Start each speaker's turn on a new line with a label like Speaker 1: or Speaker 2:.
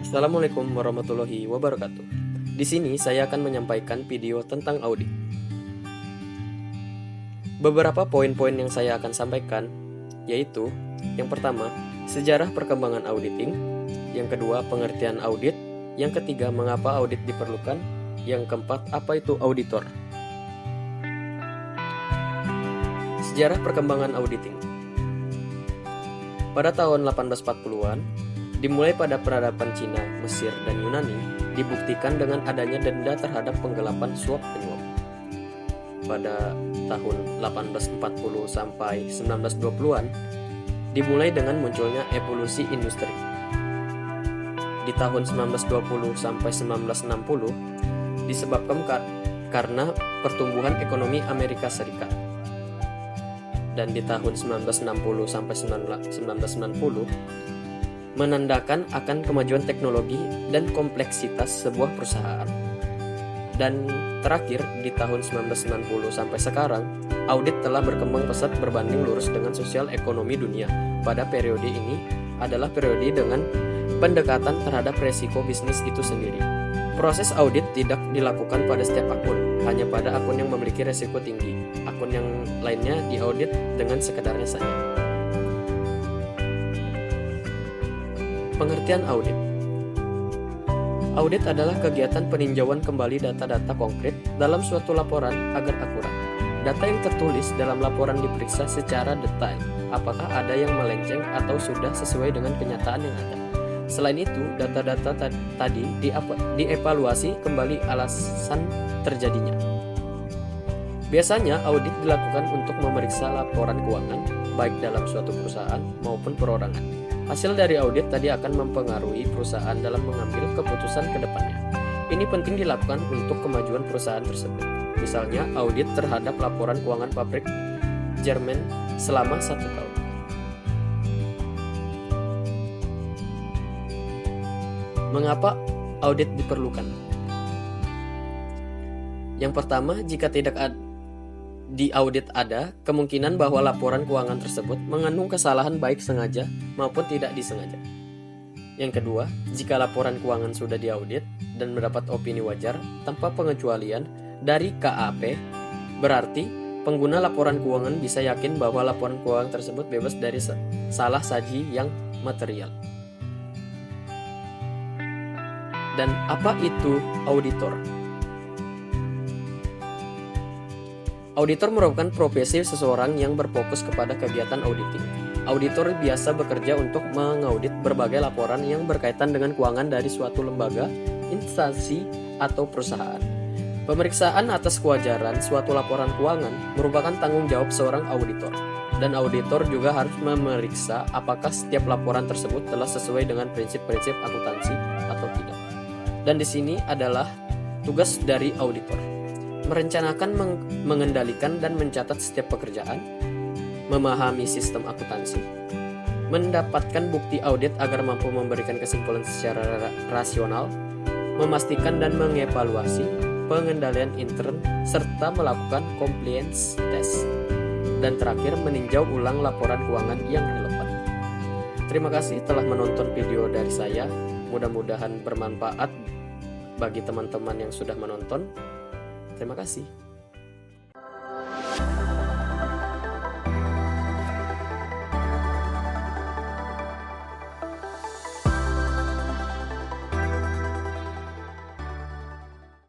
Speaker 1: Assalamualaikum warahmatullahi wabarakatuh. Di sini saya akan menyampaikan video tentang audit. Beberapa poin-poin yang saya akan sampaikan yaitu yang pertama, sejarah perkembangan auditing, yang kedua, pengertian audit, yang ketiga, mengapa audit diperlukan, yang keempat, apa itu auditor. Sejarah perkembangan auditing. Pada tahun 1840-an, dimulai pada peradaban Cina, Mesir, dan Yunani, dibuktikan dengan adanya denda terhadap penggelapan suap penyuap. Pada tahun 1840 sampai 1920-an, dimulai dengan munculnya evolusi industri. Di tahun 1920 sampai 1960, disebabkan karena pertumbuhan ekonomi Amerika Serikat. Dan di tahun 1960 sampai 1990, menandakan akan kemajuan teknologi dan kompleksitas sebuah perusahaan. Dan terakhir, di tahun 1990 sampai sekarang, audit telah berkembang pesat berbanding lurus dengan sosial ekonomi dunia. Pada periode ini adalah periode dengan pendekatan terhadap resiko bisnis itu sendiri. Proses audit tidak dilakukan pada setiap akun, hanya pada akun yang memiliki resiko tinggi. Akun yang lainnya diaudit dengan sekedarnya saja. Pengertian audit. Audit adalah kegiatan peninjauan kembali data-data konkret dalam suatu laporan agar akurat. Data yang tertulis dalam laporan diperiksa secara detail, apakah ada yang melenceng atau sudah sesuai dengan kenyataan yang ada. Selain itu, data-data tadi dievaluasi kembali alasan terjadinya. Biasanya audit dilakukan untuk memeriksa laporan keuangan, baik dalam suatu perusahaan maupun perorangan. Hasil dari audit tadi akan mempengaruhi perusahaan dalam mengambil keputusan ke depannya. Ini penting dilakukan untuk kemajuan perusahaan tersebut. Misalnya, audit terhadap laporan keuangan pabrik Jerman selama 1 tahun. Mengapa audit diperlukan? Yang pertama, jika tidak di audit ada kemungkinan bahwa laporan keuangan tersebut mengandung kesalahan baik sengaja maupun tidak disengaja. Yang kedua, jika laporan keuangan sudah diaudit dan mendapat opini wajar tanpa pengecualian dari KAP, berarti pengguna laporan keuangan bisa yakin bahwa laporan keuangan tersebut bebas dari salah saji yang material. Dan apa itu auditor? Auditor merupakan profesi seseorang yang berfokus kepada kegiatan auditing. Auditor biasa bekerja untuk mengaudit berbagai laporan yang berkaitan dengan keuangan dari suatu lembaga, instansi, atau perusahaan. Pemeriksaan atas kewajaran suatu laporan keuangan merupakan tanggung jawab seorang auditor. Dan auditor juga harus memeriksa apakah setiap laporan tersebut telah sesuai dengan prinsip-prinsip akuntansi atau tidak. Dan di sini adalah tugas dari auditor: merencanakan, mengendalikan, dan mencatat setiap pekerjaan, memahami sistem akuntansi, mendapatkan bukti audit agar mampu memberikan kesimpulan secara rasional, memastikan dan mengevaluasi pengendalian intern, serta melakukan compliance test, dan terakhir meninjau ulang laporan keuangan yang relevan. Terima kasih telah menonton video dari saya. Mudah-mudahan bermanfaat bagi teman-teman yang sudah menonton. Terima kasih.